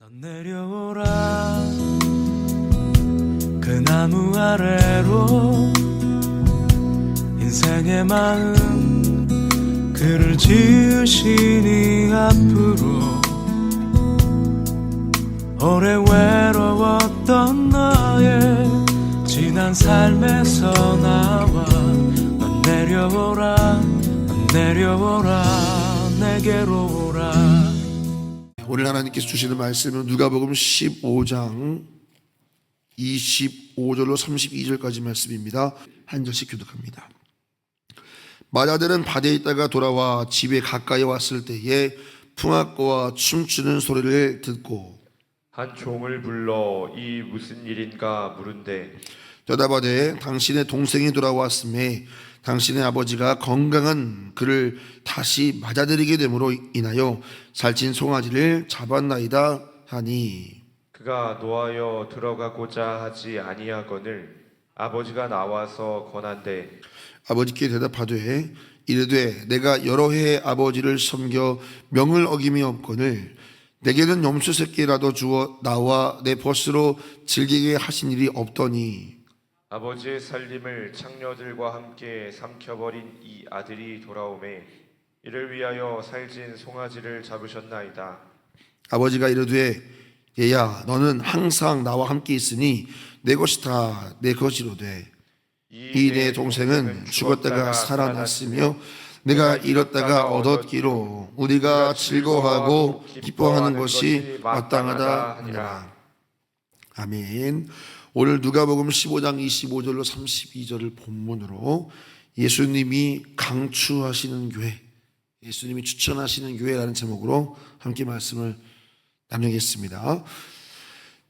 넌 내려오라 그 나무 아래로 인생의 마음 그를 지으시니 앞으로 오래 외로웠던 너의 지난 삶에서 나와 넌 내려오라 넌 내려오라 내게로 오라. 오늘 하나님께서 주시는 말씀은 누가복음 15장 25절로 32절까지 말씀입니다. 한 절씩 교독합니다. 마자들은 밭에 있다가 돌아와 집에 가까이 왔을 때에 풍악과 춤추는 소리를 듣고 한 종을 불러 이 무슨 일인가 물은데 대답하되 당신의 동생이 돌아왔음에 당신의 아버지가 건강한 그를 다시 맞아들이게 됨으로 인하여 살찐 송아지를 잡았나이다 하니 그가 노하여 들어가고자 하지 아니하거늘 아버지가 나와서 권한대 아버지께 대답하되 이르되 내가 여러 해 아버지를 섬겨 명을 어김이 없거늘 내게는 염소 새끼라도 주어 나와 내 벗으로 즐기게 하신 일이 없더니 아버지의 살림을 창녀들과 함께 삼켜버린 이 아들이 돌아오매 이를 위하여 살찐 송아지를 잡으셨나이다. 아버지가 이르되 얘야 너는 항상 나와 함께 있으니 내 것이 다 내 것이로되 이 내 동생은 죽었다가 살아났으며 내가 잃었다가 얻었기로 우리가 즐거워하고 기뻐하는 것이 마땅하다 하니라. 아멘. 오늘 누가복음 15장 25절로 32절을 본문으로 예수님이 강추하시는 교회, 예수님이 추천하시는 교회라는 제목으로 함께 말씀을 나누겠습니다.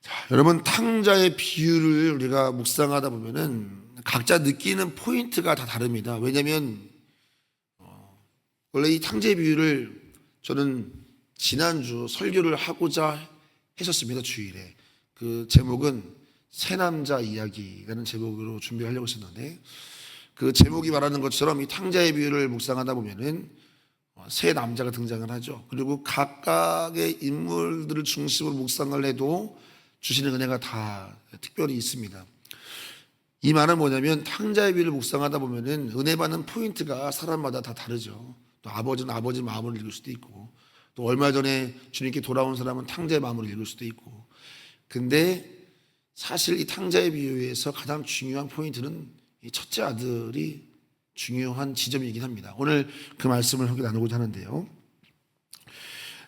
자, 여러분 탕자의 비유를 우리가 묵상하다 보면은 각자 느끼는 포인트가 다 다릅니다. 왜냐하면 원래 이 탕자의 비유를 저는 지난주 설교를 하고자 했었습니다. 주일에 그 제목은 새 남자 이야기라는 제목으로 준비하려고 했었는데 그 제목이 말하는 것처럼 이 탕자의 비유를 묵상하다 보면은 새 남자가 등장을 하죠. 그리고 각각의 인물들을 중심으로 묵상을 해도 주시는 은혜가 다 특별히 있습니다. 이 말은 뭐냐면 탕자의 비유를 묵상하다 보면은 은혜 받는 포인트가 사람마다 다 다르죠. 또 아버지는 아버지 마음을 읽을 수도 있고 또 얼마 전에 주님께 돌아온 사람은 탕자의 마음을 읽을 수도 있고 근데 사실 이 탕자의 비유에서 가장 중요한 포인트는 이 첫째 아들이 중요한 지점이긴 합니다. 오늘 그 말씀을 함께 나누고자 하는데요.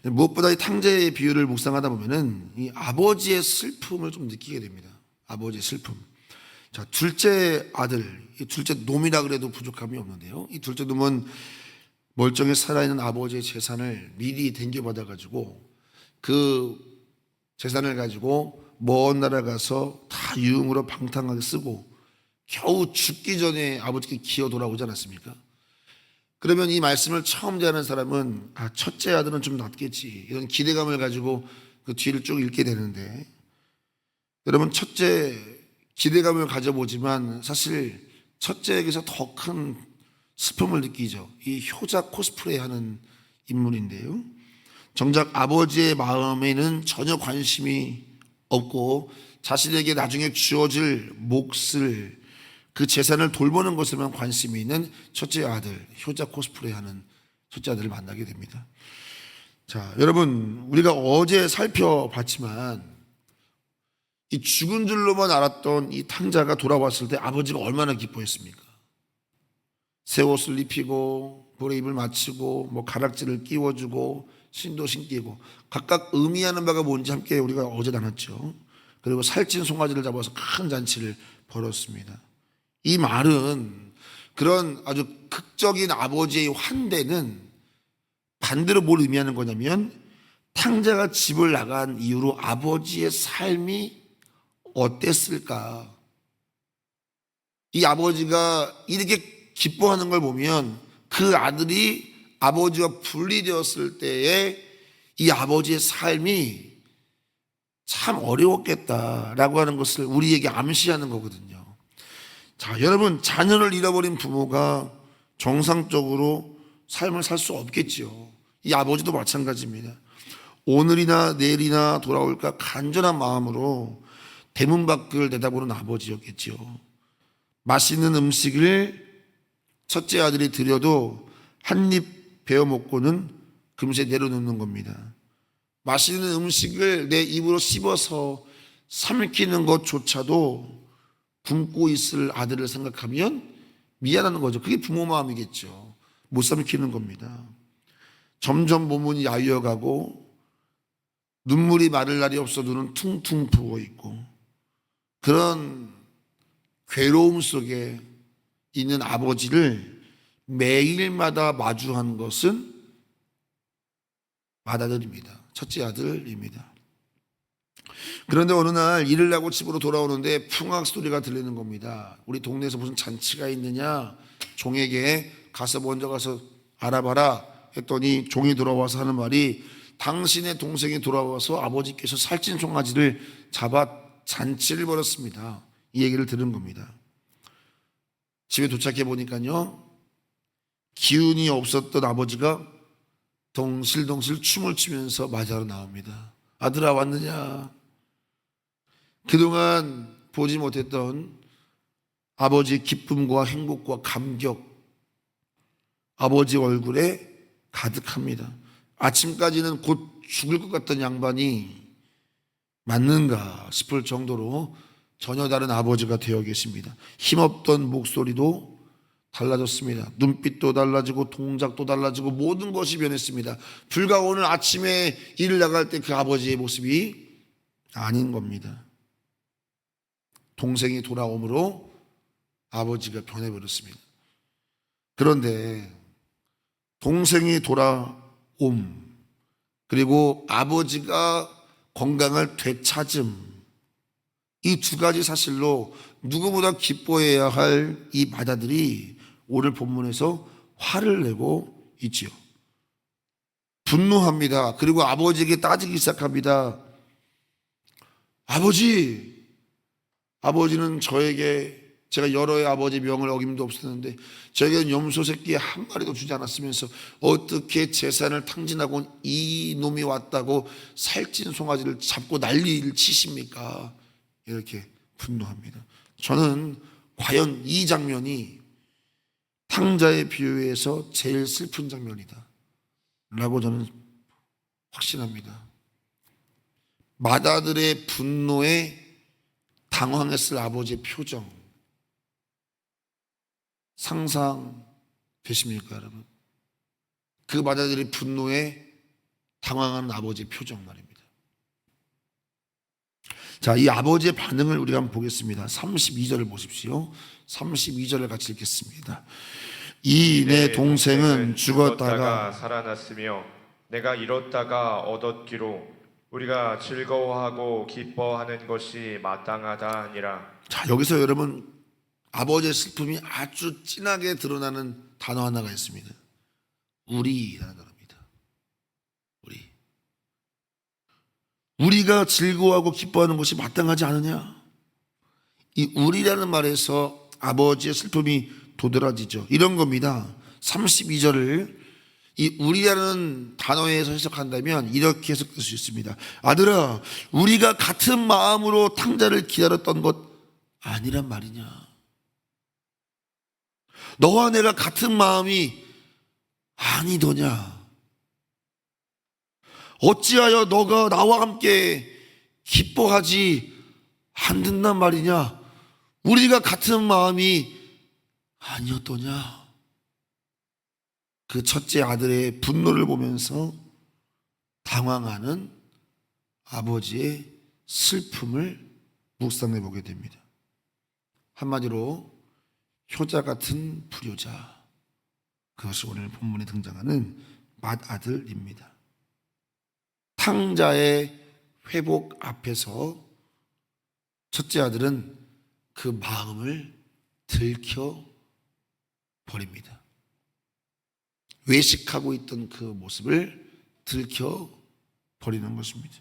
무엇보다 이 탕자의 비유를 묵상하다 보면은 이 아버지의 슬픔을 좀 느끼게 됩니다. 아버지의 슬픔. 자, 둘째 아들, 이 둘째 놈이라 그래도 부족함이 없는데요. 이 둘째 놈은 멀쩡히 살아있는 아버지의 재산을 미리 댕겨받아가지고 그 재산을 가지고 먼 나라 가서 다 유흥으로 방탕하게 쓰고 겨우 죽기 전에 아버지께 기어 돌아오지 않았습니까? 그러면 이 말씀을 처음 대하는 사람은 첫째 아들은 좀 낫겠지 이런 기대감을 가지고 그 뒤를 쭉 읽게 되는데 여러분 첫째 기대감을 가져보지만 사실 첫째에게서 더 큰 슬픔을 느끼죠. 이 효자 코스프레 하는 인물인데요. 정작 아버지의 마음에는 전혀 관심이 없고 자신에게 나중에 주어질 몫을 그 재산을 돌보는 것에만 관심이 있는 첫째 아들, 효자 코스프레 하는 첫째 아들을 만나게 됩니다. 자, 여러분 우리가 어제 살펴봤지만 이 죽은 줄로만 알았던 이 탕자가 돌아왔을 때 아버지가 얼마나 기뻐했습니까? 새 옷을 입히고 볼에 입을 맞추고 뭐 가락지를 끼워주고 신도 신기고 각각 의미하는 바가 뭔지 함께 우리가 어제 나눴죠. 그리고 살찐 송아지를 잡아서 큰 잔치를 벌였습니다. 이 말은 그런 아주 극적인 아버지의 환대는 반대로 뭘 의미하는 거냐면 탕자가 집을 나간 이후로 아버지의 삶이 어땠을까? 이 아버지가 이렇게 기뻐하는 걸 보면 그 아들이 아버지와 분리되었을 때에 이 아버지의 삶이 참 어려웠겠다라고 하는 것을 우리에게 암시하는 거거든요. 자, 여러분 자녀를 잃어버린 부모가 정상적으로 삶을 살 수 없겠지요. 이 아버지도 마찬가지입니다. 오늘이나 내일이나 돌아올까 간절한 마음으로 대문 밖을 내다보는 아버지였겠지요. 맛있는 음식을 첫째 아들이 드려도 한 입 베어 먹고는 금세 내려놓는 겁니다. 맛있는 음식을 내 입으로 씹어서 삼키는 것조차도 굶고 있을 아들을 생각하면 미안한 거죠. 그게 부모 마음이겠죠. 못 삼키는 겁니다. 점점 몸은 야위어가고 눈물이 마를 날이 없어 눈은 퉁퉁 부어 있고 그런 괴로움 속에 있는 아버지를 매일마다 마주한 것은 맏아들입니다. 첫째 아들입니다. 그런데 어느 날 일을 하고 집으로 돌아오는데 풍악 소리가 들리는 겁니다. 우리 동네에서 무슨 잔치가 있느냐, 종에게 가서 먼저 가서 알아봐라 했더니 종이 돌아와서 하는 말이 당신의 동생이 돌아와서 아버지께서 살찐 송아지를 잡아 잔치를 벌였습니다. 이 얘기를 들은 겁니다. 집에 도착해 보니까요, 기운이 없었던 아버지가 덩실덩실 춤을 추면서 맞이하러 나옵니다. 아들아 왔느냐? 그동안 보지 못했던 아버지의 기쁨과 행복과 감격, 아버지 얼굴에 가득합니다. 아침까지는 곧 죽을 것 같던 양반이 맞는가 싶을 정도로 전혀 다른 아버지가 되어 계십니다. 힘없던 목소리도 달라졌습니다. 눈빛도 달라지고 동작도 달라지고 모든 것이 변했습니다. 불과 오늘 아침에 일을 나갈 때 그 아버지의 모습이 아닌 겁니다. 동생이 돌아옴으로 아버지가 변해버렸습니다. 그런데 동생이 돌아옴 그리고 아버지가 건강을 되찾음, 이 두 가지 사실로 누구보다 기뻐해야 할 이 맏아들이 오늘 본문에서 화를 내고 있지요. 분노합니다. 그리고 아버지에게 따지기 시작합니다. 아버지는 저에게, 제가 여러 해 아버지 명을 어김도 없었는데 저에게는 염소 새끼 한 마리도 주지 않았으면서 어떻게 재산을 탕진하고 온 이 놈이 왔다고 살찐 송아지를 잡고 난리를 치십니까? 이렇게 분노합니다. 저는 과연 이 장면이 탕자의 비유에서 제일 슬픈 장면이다 라고 저는 확신합니다. 맏아들의 분노에 당황했을 아버지의 표정 상상되십니까, 여러분? 그 맏아들의 분노에 당황하는 아버지의 표정 말입니다. 자, 이 아버지의 반응을 우리가 한번 보겠습니다. 32절을 보십시오. 32절을 같이 읽겠습니다. 이 내 동생은 죽었다가 살아났으며 내가 잃었다가 얻었기로 우리가 즐거워하고 기뻐하는 것이 마땅하다 아니라. 자, 여기서 여러분 아버지의 슬픔이 아주 진하게 드러나는 단어 하나가 있습니다. 우리라는 단어입니다. 우리가 즐거워하고 기뻐하는 것이 마땅하지 않으냐? 이 우리라는 말에서 아버지의 슬픔이 도드라지죠. 이런 겁니다. 32절을 이 우리라는 단어에서 해석한다면 이렇게 해석될 수 있습니다. 아들아, 우리가 같은 마음으로 탕자를 기다렸던 것 아니란 말이냐? 너와 내가 같은 마음이 아니더냐? 어찌하여 너가 나와 함께 기뻐하지 않는단 말이냐? 우리가 같은 마음이 아니었더냐? 그 첫째 아들의 분노를 보면서 당황하는 아버지의 슬픔을 묵상해 보게 됩니다. 한마디로 효자 같은 불효자, 그것이 오늘 본문에 등장하는 맏아들입니다. 탕자의 회복 앞에서 첫째 아들은 그 마음을 들켜버립니다. 외식하고 있던 그 모습을 들켜버리는 것입니다.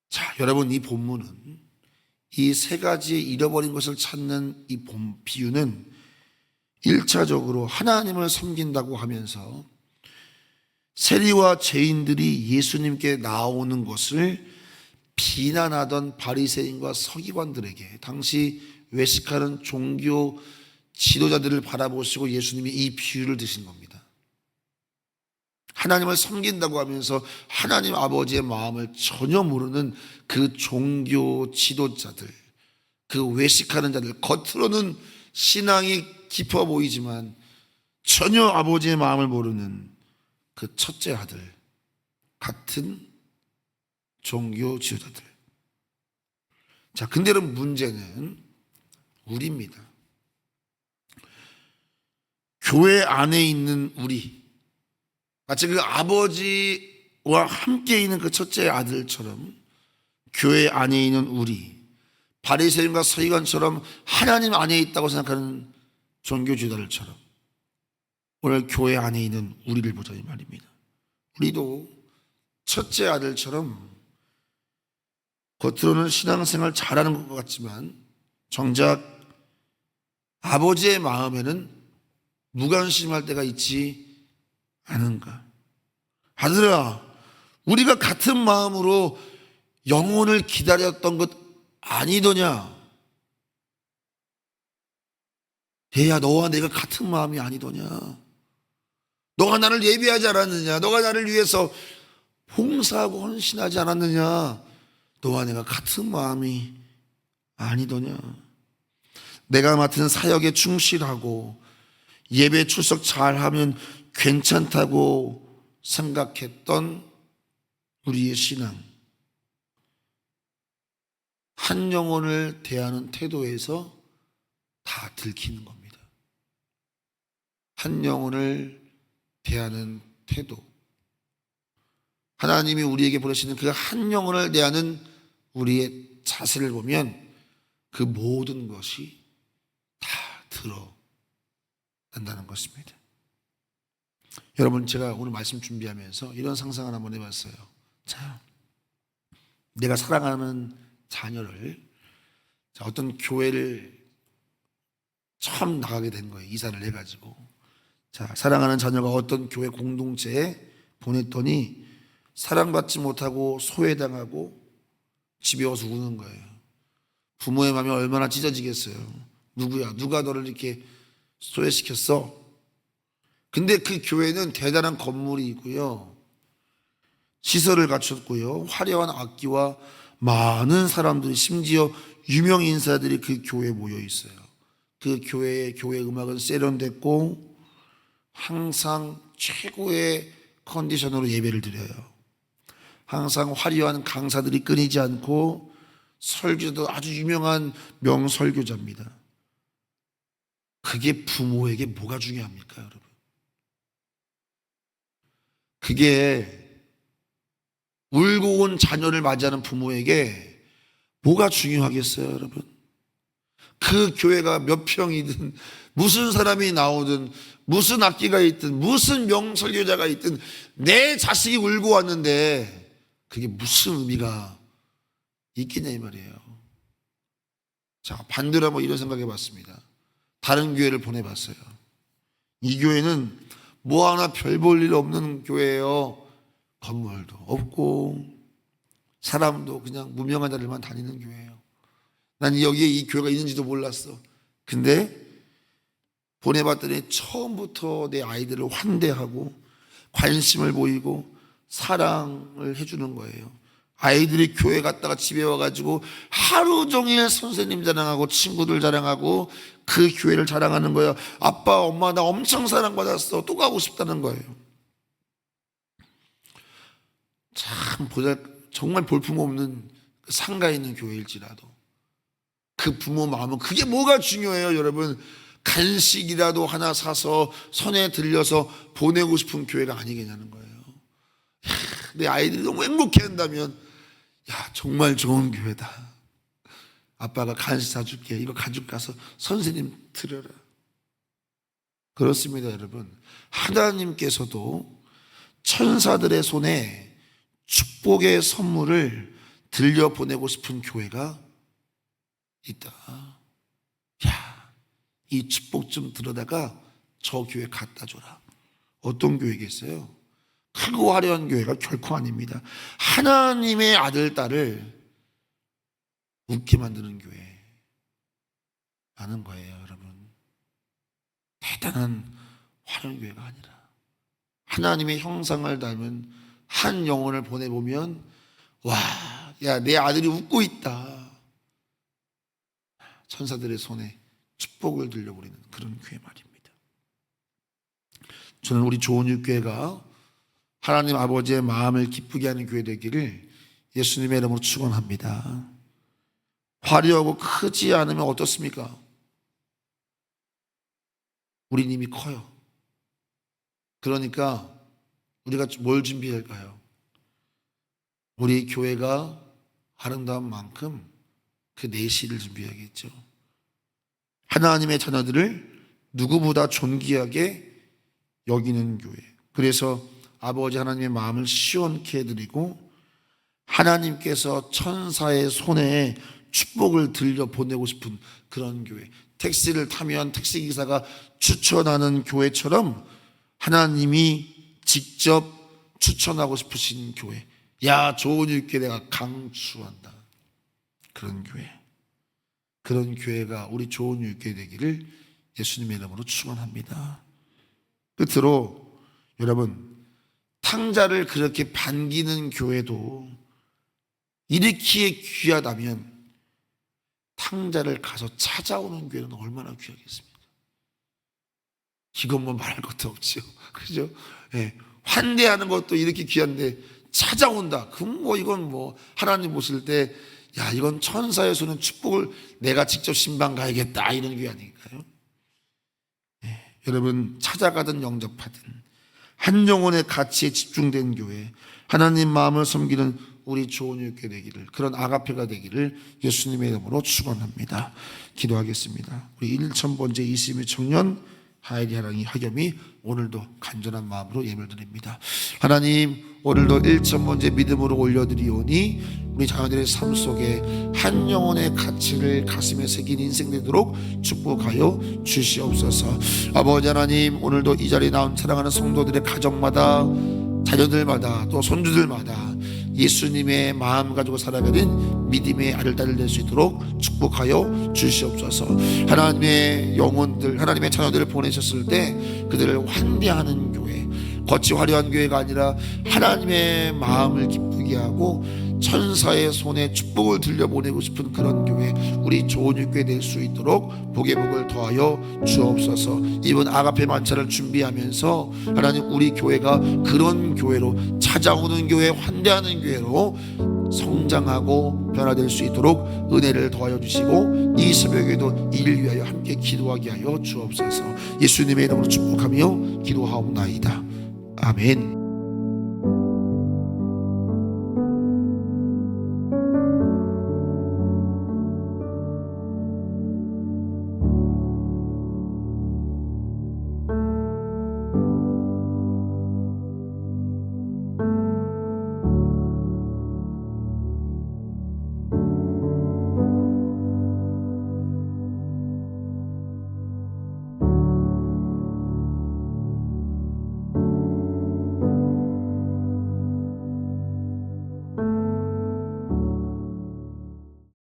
자, 여러분, 이 본문은 이 세 가지의 잃어버린 것을 찾는 이 비유는 1차적으로 하나님을 섬긴다고 하면서 세리와 죄인들이 예수님께 나오는 것을 비난하던 바리새인과 서기관들에게 당시 외식하는 종교 지도자들을 바라보시고 예수님이 이 비유를 드신 겁니다. 하나님을 섬긴다고 하면서 하나님 아버지의 마음을 전혀 모르는 그 종교 지도자들, 그 외식하는 자들, 겉으로는 신앙이 깊어 보이지만 전혀 아버지의 마음을 모르는 그 첫째 아들 같은 종교 지도자들. 자, 근데 여러분, 문제는 우리입니다. 교회 안에 있는 우리, 마치 그 아버지와 함께 있는 그 첫째 아들처럼 교회 안에 있는 우리, 바리새인과 서기관처럼 하나님 안에 있다고 생각하는 종교 지도자들처럼 오늘 교회 안에 있는 우리를 보자 이 말입니다. 우리도 첫째 아들처럼 겉으로는 신앙생활 잘하는 것 같지만 정작 아버지의 마음에는 무관심할 때가 있지 않은가. 아들아, 우리가 같은 마음으로 영혼을 기다렸던 것 아니더냐? 얘야, 너와 내가 같은 마음이 아니더냐? 너가 나를 예비하지 않았느냐? 너가 나를 위해서 봉사하고 헌신하지 않았느냐? 너와 내가 같은 마음이 아니더냐? 내가 맡은 사역에 충실하고 예배 출석 잘하면 괜찮다고 생각했던 우리의 신앙, 한 영혼을 대하는 태도에서 다 들키는 겁니다. 한 영혼을 대하는 태도, 하나님이 우리에게 보내시는 그 한 영혼을 대하는 우리의 자세를 보면 그 모든 것이 다 드러난다는 것입니다. 여러분, 제가 오늘 말씀 준비하면서 이런 상상을 한번 해봤어요. 자, 내가 사랑하는 자녀를 어떤 교회를 처음 나가게 된 거예요. 이사를 해가지고. 자, 사랑하는 자녀가 어떤 교회 공동체에 보냈더니 사랑받지 못하고 소외당하고 집에 와서 우는 거예요. 부모의 마음이 얼마나 찢어지겠어요. 누구야? 누가 너를 이렇게 소외시켰어? 근데 그 교회는 대단한 건물이 있고요, 시설을 갖췄고요, 화려한 악기와 많은 사람들이, 심지어 유명 인사들이 그 교회에 모여 있어요. 그 교회 음악은 세련됐고 항상 최고의 컨디션으로 예배를 드려요. 항상 화려한 강사들이 끊이지 않고 설교도 아주 유명한 명설교자입니다. 그게 부모에게 뭐가 중요합니까, 여러분? 그게 울고 온 자녀를 맞이하는 부모에게 뭐가 중요하겠어요, 여러분? 그 교회가 몇 평이든 무슨 사람이 나오든 무슨 악기가 있든 무슨 명설교자가 있든 내 자식이 울고 왔는데 그게 무슨 의미가 있겠냐 이 말이에요. 자, 반대로 한번 이런 생각해 봤습니다. 다른 교회를 보내봤어요. 이 교회는 뭐 하나 별 볼 일 없는 교회예요. 건물도 없고 사람도 그냥 무명한 자들만 다니는 교회예요. 난 여기에 이 교회가 있는지도 몰랐어. 근데 보내봤더니 처음부터 내 아이들을 환대하고 관심을 보이고 사랑을 해주는 거예요. 아이들이 교회 갔다가 집에 와가지고 하루 종일 선생님 자랑하고 친구들 자랑하고 그 교회를 자랑하는 거예요. 아빠, 엄마, 나 엄청 사랑받았어. 또 가고 싶다는 거예요. 참 정말 볼품없는 상가 있는 교회일지라도 그 부모 마음은 그게 뭐가 중요해요, 여러분? 간식이라도 하나 사서 손에 들려서 보내고 싶은 교회가 아니겠냐는 거예요. 내 아이들이 너무 행복해 한다면, 야, 정말 좋은 교회다. 아빠가 간식 사줄게. 이거 가지고 가서 선생님 드려라. 그렇습니다, 여러분. 하나님께서도 천사들의 손에 축복의 선물을 들려보내고 싶은 교회가 있다. 야, 이 축복 좀 들어다가 저 교회 갖다 줘라. 어떤 교회겠어요? 크고 화려한 교회가 결코 아닙니다. 하나님의 아들, 딸을 웃게 만드는 교회 하는 거예요, 여러분. 대단한 화려한 교회가 아니라 하나님의 형상을 닮은 한 영혼을 보내보면 와, 야, 내 아들이 웃고 있다. 천사들의 손에 축복을 들려버리는 그런 교회 말입니다. 저는 우리 좋은육교회가 하나님 아버지의 마음을 기쁘게 하는 교회 되기를 예수님의 이름으로 축원합니다. 화려하고 크지 않으면 어떻습니까? 우리 님이 커요. 그러니까 우리가 뭘 준비할까요? 우리 교회가 아름다운 만큼 그 내실을 준비해야겠죠. 하나님의 자녀들을 누구보다 존귀하게 여기는 교회. 그래서 아버지 하나님의 마음을 시원케 해드리고 하나님께서 천사의 손에 축복을 들려 보내고 싶은 그런 교회. 택시를 타면 택시기사가 추천하는 교회처럼 하나님이 직접 추천하고 싶으신 교회. 야, 좋은 육교회 내가 강추한다. 그런 교회. 그런 교회가 우리 좋은 육교회 되기를 예수님의 이름으로 축원합니다. 끝으로 여러분, 탕자를 그렇게 반기는 교회도 이렇게 귀하다면 탕자를 가서 찾아오는 교회는 얼마나 귀하겠습니까? 이건 뭐 말할 것도 없죠. 그죠? 예. 환대하는 것도 이렇게 귀한데 찾아온다. 그럼 뭐 이건 뭐 하나님 보실 때 야, 이건 천사의 손은 축복을 내가 직접 신방 가야겠다 이런 교회 아닐까요? 예. 여러분, 찾아가든 영접하든 한 영혼의 가치에 집중된 교회, 하나님 마음을 섬기는 우리 좋은 육교 되기를, 그런 아가페가 되기를 예수님의 이름으로 축원합니다. 기도하겠습니다. 우리 1000번째 22 청년 하엘이 하랑이 하겸이 오늘도 간절한 마음으로 예물 드립니다. 하나님, 오늘도 1000번째 믿음으로 올려드리오니 우리 자녀들의 삶 속에 한 영혼의 가치를 가슴에 새긴 인생 되도록 축복하여 주시옵소서. 아버지 하나님, 오늘도 이 자리에 나온 사랑하는 성도들의 가정마다, 자녀들마다, 또 손주들마다 예수님의 마음 가지고 살아가는 믿음의 아들 딸을 될 수 있도록 축복하여 주시옵소서. 하나님의 영혼들, 하나님의 자녀들을 보내셨을 때 그들을 환대하는 교회, 겉이 화려한 교회가 아니라 하나님의 마음을 기쁘게 하고 천사의 손에 축복을 들려보내고 싶은 그런 교회, 우리 좋은 육교회 될 수 있도록 복의 복을 더하여 주옵소서. 이번 아가페 만찬을 준비하면서 하나님, 우리 교회가 그런 교회로, 찾아오는 교회, 환대하는 교회로 성장하고 변화될 수 있도록 은혜를 더하여 주시고 이 새벽에도 이를 위하여 함께 기도하게 하여 주옵소서. 예수님의 이름으로 축복하며 기도하옵나이다. 아멘.